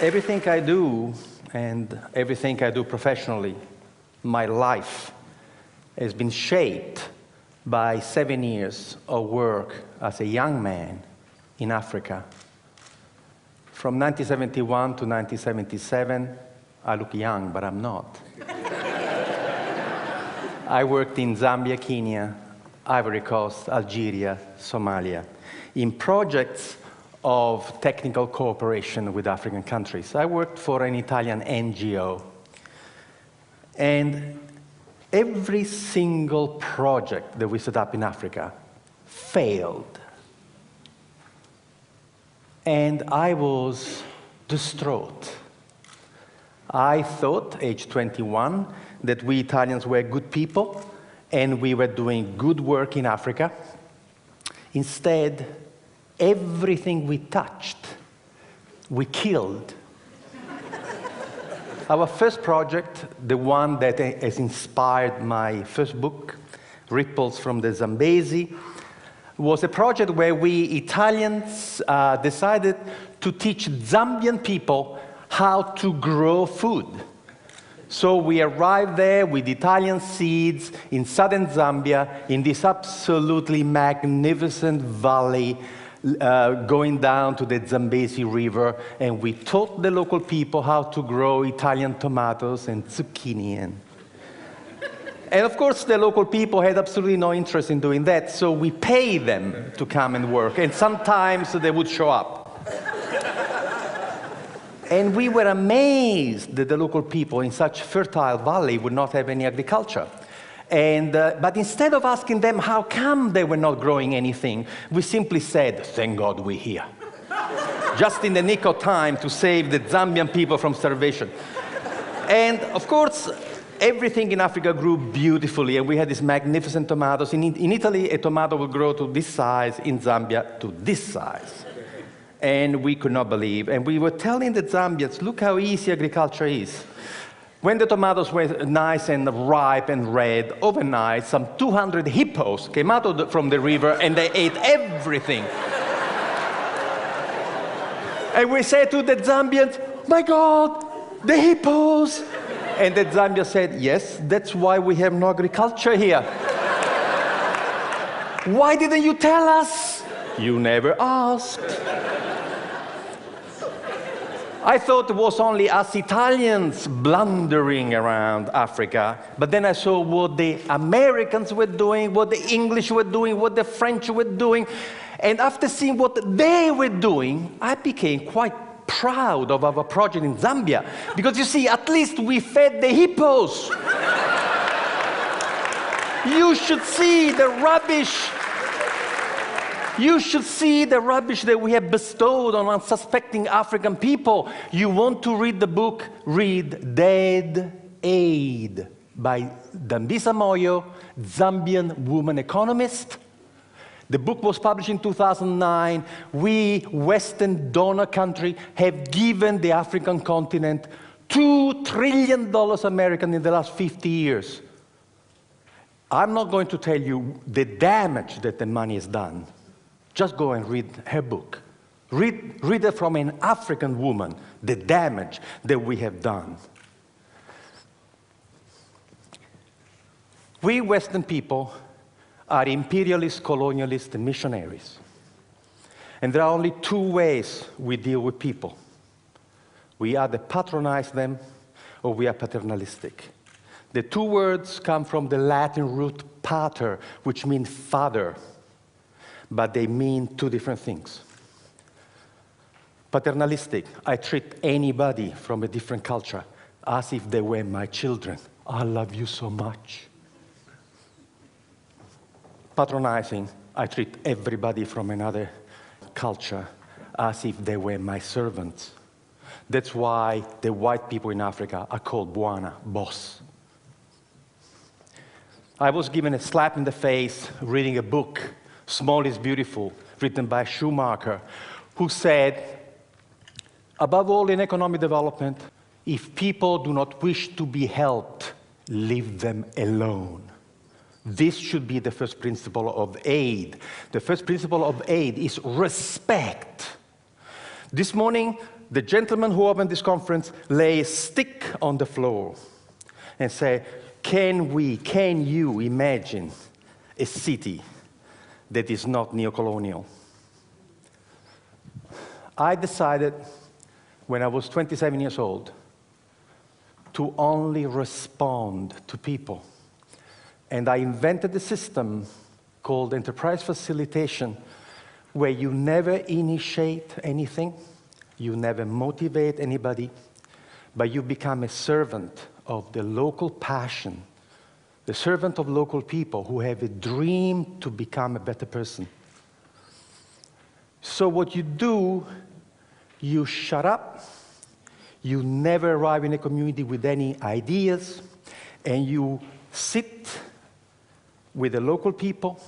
Everything I do, and everything I do professionally, my life, has been shaped by 7 years of work as a young man in Africa. From 1971 to 1977, I look young, but I'm not. I worked in Zambia, Kenya, Ivory Coast, Algeria, Somalia, in projects of technical cooperation with African countries. I worked for an Italian NGO. And every single project that we set up in Africa failed. And I was distraught. I thought, age 21, that we Italians were good people and we were doing good work in Africa. Instead, everything we touched, we killed. Our first project, the one that has inspired my first book, Ripples from the Zambezi, was a project where we Italians decided to teach Zambian people how to grow food. So we arrived there with Italian seeds in southern Zambia, in this absolutely magnificent valley, going down to the Zambezi River, and we taught the local people how to grow Italian tomatoes and zucchini. And of course, the local people had absolutely no interest in doing that, so we paid them to come and work, and sometimes they would show up. And we were amazed that the local people in such fertile valley would not have any agriculture. But instead of asking them how come they were not growing anything, we simply said, thank God we're here. Just in the nick of time to save the Zambian people from starvation. And of course, everything in Africa grew beautifully, and we had these magnificent tomatoes. In Italy, a tomato would grow to this size, in Zambia, to this size. And we could not believe. And we were telling the Zambians, look how easy agriculture is. When the tomatoes were nice and ripe and red, overnight, some 200 hippos came out from the river and they ate everything. And we said to the Zambians, my God, the hippos! And the Zambians said, yes, that's why we have no agriculture here. Why didn't you tell us? You never asked. I thought it was only us Italians blundering around Africa, but then I saw what the Americans were doing, what the English were doing, what the French were doing, and after seeing what they were doing, I became quite proud of our project in Zambia, because you see, at least we fed the hippos. You should see the rubbish. You should see the rubbish that we have bestowed on unsuspecting African people. You want to read the book? Read Dead Aid by Dambisa Moyo, Zambian woman economist. The book was published in 2009. We, Western donor country, have given the African continent $2 trillion American in the last 50 years. I'm not going to tell you the damage that the money has done. Just go and read her book. Read it from an African woman, the damage that we have done. We Western people are imperialist, colonialist, and missionaries. And there are only two ways we deal with people. We either patronize them, or we are paternalistic. The two words come from the Latin root pater, which means father. But they mean two different things. Paternalistic, I treat anybody from a different culture as if they were my children. I love you so much. Patronizing, I treat everybody from another culture as if they were my servants. That's why the white people in Africa are called Bwana, boss. I was given a slap in the face reading a book, Small is Beautiful, written by Schumacher, who said, above all in economic development, if people do not wish to be helped, leave them alone. This should be the first principle of aid. The first principle of aid is respect. This morning, the gentleman who opened this conference lay a stick on the floor and say, can you imagine a city that is not neocolonial? I decided when I was 27 years old to only respond to people. And I invented a system called enterprise facilitation, where you never initiate anything, you never motivate anybody, but you become a servant of the local passion, the servant of local people who have a dream to become a better person. So what you do, you shut up, you never arrive in a community with any ideas, and you sit with the local people.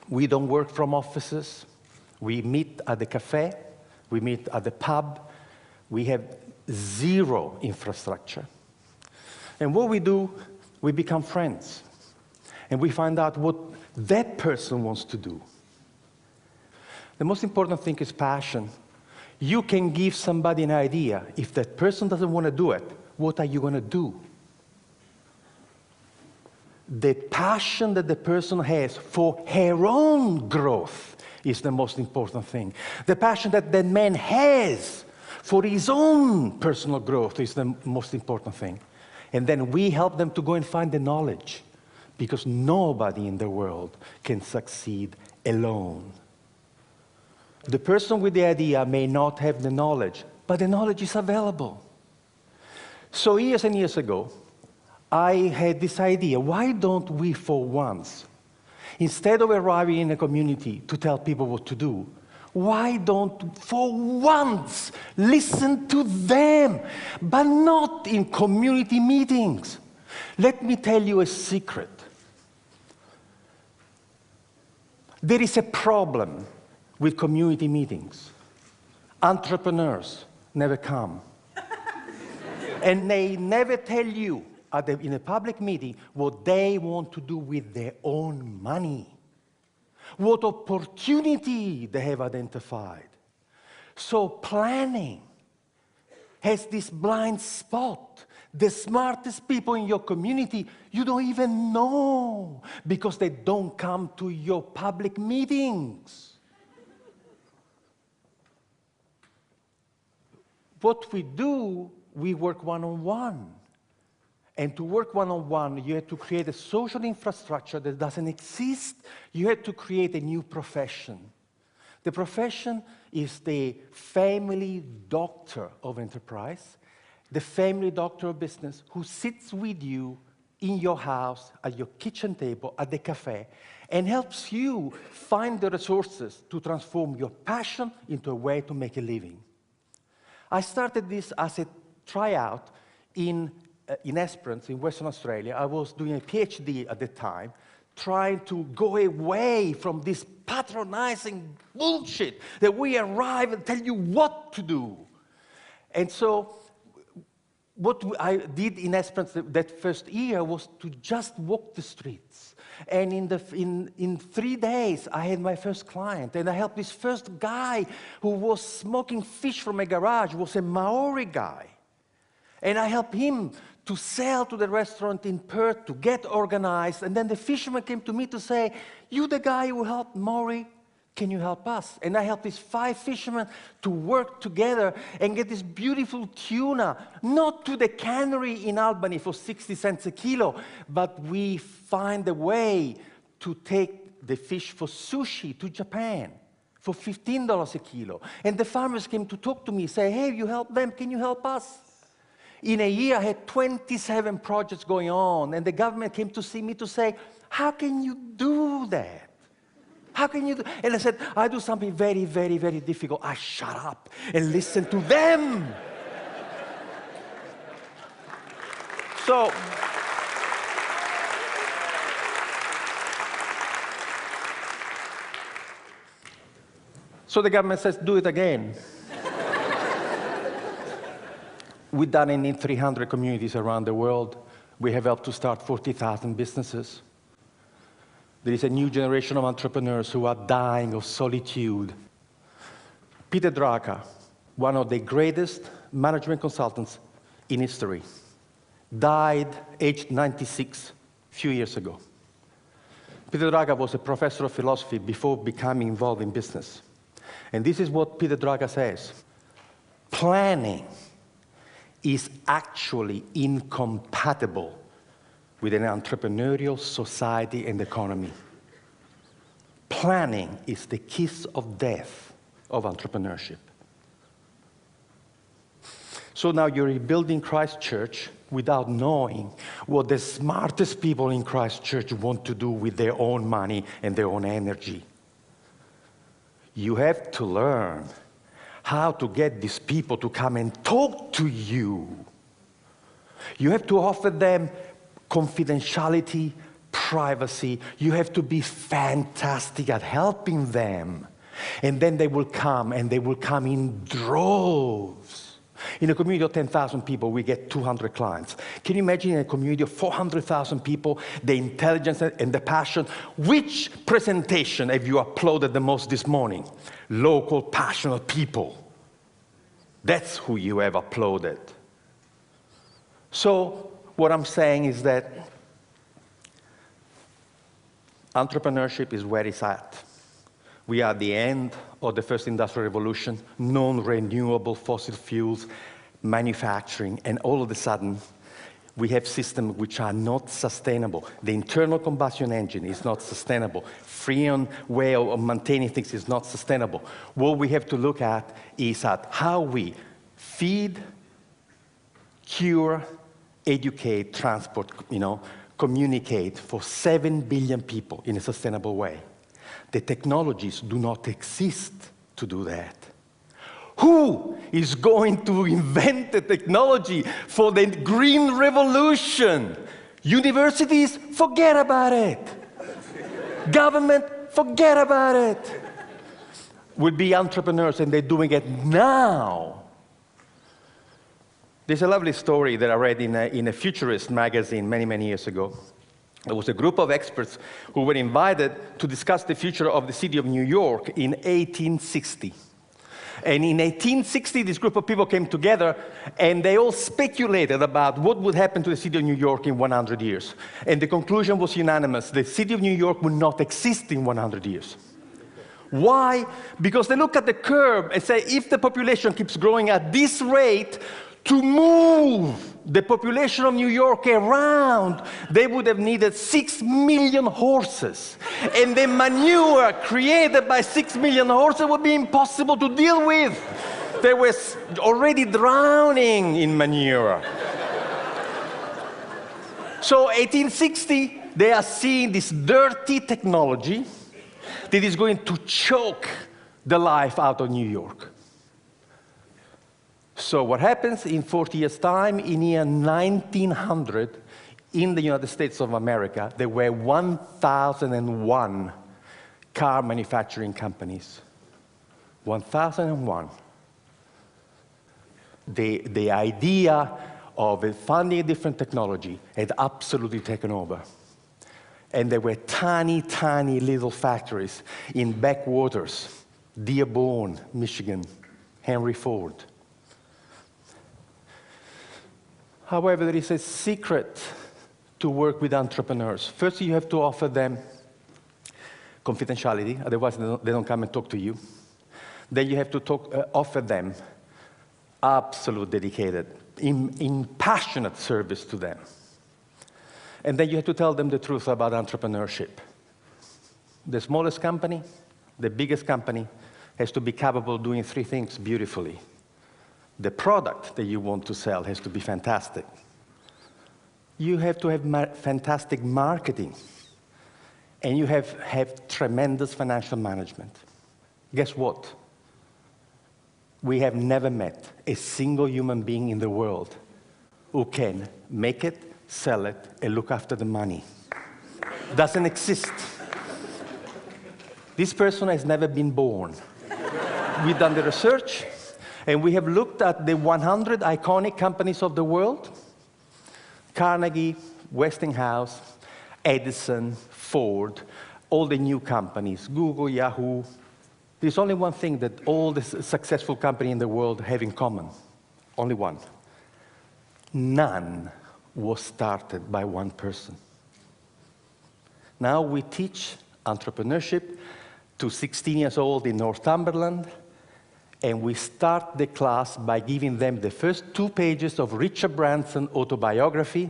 We don't work from offices. We meet at the cafe. We meet at the pub. We have zero infrastructure. And what we do, we become friends. And we find out what that person wants to do. The most important thing is passion. You can give somebody an idea. If that person doesn't want to do it, what are you going to do? The passion that the person has for her own growth is the most important thing. The passion that the man has for his own personal growth is the most important thing. And then we help them to go and find the knowledge, because nobody in the world can succeed alone. The person with the idea may not have the knowledge, but the knowledge is available. So years and years ago, I had this idea, why don't we for once, instead of arriving in a community to tell people what to do, why don't for once listen to them, but not in community meetings? Let me tell you a secret. There is a problem with community meetings. Entrepreneurs never come. And they never tell you in a public meeting what they want to do with their own money, what opportunity they have identified. So planning has this blind spot. The smartest people in your community, you don't even know, because they don't come to your public meetings. What we do, we work one-on-one. And to work one-on-one, you have to create a social infrastructure that doesn't exist. You have to create a new profession. The profession is the family doctor of enterprise, the family doctor of business, who sits with you in your house, at your kitchen table, at the cafe, and helps you find the resources to transform your passion into a way to make a living. I started this as a tryout in Esperance, in Western Australia. I was doing a PhD at the time, trying to go away from this patronizing bullshit that we arrive and tell you what to do. And so what I did in Esperance that first year was to just walk the streets. And in 3 days, I had my first client. And I helped this first guy who was smoking fish from a garage, was a Maori guy. And I helped him to sell to the restaurant in Perth, to get organized. And then the fisherman came to me to say, you the guy who helped Maori, can you help us? And I helped these 5 fishermen to work together and get this beautiful tuna, not to the cannery in Albany for 60 cents a kilo, but we find a way to take the fish for sushi to Japan for $15 a kilo. And the farmers came to talk to me, say, hey, you help them, can you help us? In a year, I had 27 projects going on, and the government came to see me to say, how can you do that? How can you do? And I said, I do something very, very, very difficult. I shut up and listen to them. So the government says, do it again. We've done it in 300 communities around the world. We have helped to start 40,000 businesses. There is a new generation of entrepreneurs who are dying of solitude. Peter Drucker, one of the greatest management consultants in history, died aged 96 a few years ago. Peter Drucker was a professor of philosophy before becoming involved in business. And this is what Peter Drucker says. Planning is actually incompatible with an entrepreneurial society and economy. Planning is the kiss of death of entrepreneurship. So now you're rebuilding Christ Church without knowing what the smartest people in Christ Church want to do with their own money and their own energy. You have to learn how to get these people to come and talk to you. You have to offer them confidentiality, privacy. You have to be fantastic at helping them. And then they will come, and they will come in droves. In a community of 10,000 people, we get 200 clients. Can you imagine in a community of 400,000 people, the intelligence and the passion? Which presentation have you uploaded the most this morning? Local, passionate people. That's who you have uploaded. So what I'm saying is that entrepreneurship is where it's at. We are at the end of the first industrial revolution, non-renewable fossil fuels, manufacturing, and all of a sudden, we have systems which are not sustainable. The internal combustion engine is not sustainable. Freon way of maintaining things is not sustainable. What we have to look at is at how we feed, cure, educate, transport, communicate for 7 billion people in a sustainable way. The technologies do not exist to do that. Who is going to invent the technology for the green revolution? Universities, forget about it. Government, forget about it. Will be entrepreneurs, and they're doing it now. There's a lovely story that I read in a futurist magazine many, many years ago. There was a group of experts who were invited to discuss the future of the city of New York in 1860. And in 1860, this group of people came together, and they all speculated about what would happen to the city of New York in 100 years. And the conclusion was unanimous. The city of New York would not exist in 100 years. Why? Because they look at the curve and say, if the population keeps growing at this rate, to move the population of New York around, they would have needed 6 million horses. And the manure created by 6 million horses would be impossible to deal with. They were already drowning in manure. So 1860, they are seeing this dirty technology that is going to choke the life out of New York. So what happens in 40 years' time, in year 1900, in the United States of America, there were 1,001 car manufacturing companies. 1,001. The idea of funding a different technology had absolutely taken over. And there were tiny, tiny little factories in backwaters, Dearborn, Michigan, Henry Ford. However, there is a secret to work with entrepreneurs. First, you have to offer them confidentiality, otherwise they don't come and talk to you. Then you have to offer them absolute dedicated, passionate service to them. And then you have to tell them the truth about entrepreneurship. The smallest company, the biggest company, has to be capable of doing 3 things beautifully. The product that you want to sell has to be fantastic. You have to have fantastic marketing. And you have tremendous financial management. Guess what? We have never met a single human being in the world who can make it, sell it, and look after the money. Doesn't exist. This person has never been born. We've done the research. And we have looked at the 100 iconic companies of the world: Carnegie, Westinghouse, Edison, Ford, all the new companies, Google, Yahoo, There's only one thing that all the successful companies in the world have in common. Only one. None was started by one person. Now we teach entrepreneurship to 16 years old in Northumberland, and we start the class by giving them the first 2 pages of Richard Branson's autobiography,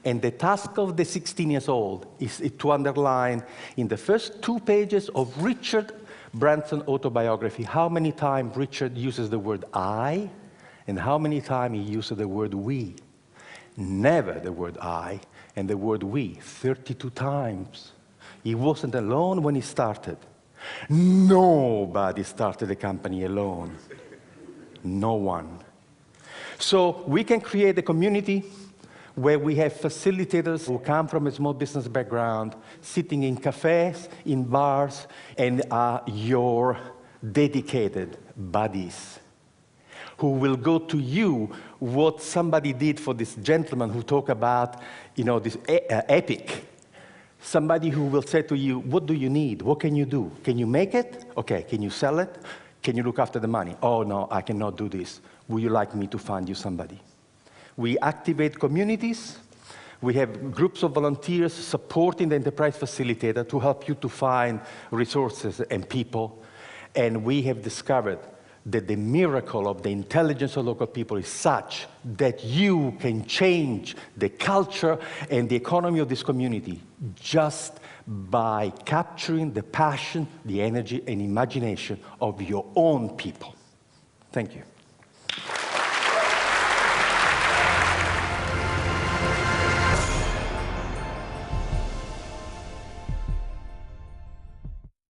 and the task of the 16 years old is to underline in the first 2 pages of Richard Branson's autobiography how many times Richard uses the word I, and how many times he uses the word we. Never the word I and the word we, 32 times. He wasn't alone when he started. Nobody started a company alone. No one. So we can create a community where we have facilitators who come from a small business background, sitting in cafes, in bars, and are your dedicated buddies, who will go to you what somebody did for this gentleman who talked about, this epic. Somebody who will say to you, what do you need? What can you do? Can you make it? Okay, can you sell it? Can you look after the money? Oh, no, I cannot do this. Would you like me to find you somebody? We activate communities. We have groups of volunteers supporting the enterprise facilitator to help you to find resources and people. And we have discovered that the miracle of the intelligence of local people is such that you can change the culture and the economy of this community just by capturing the passion, the energy, and imagination of your own people. Thank you.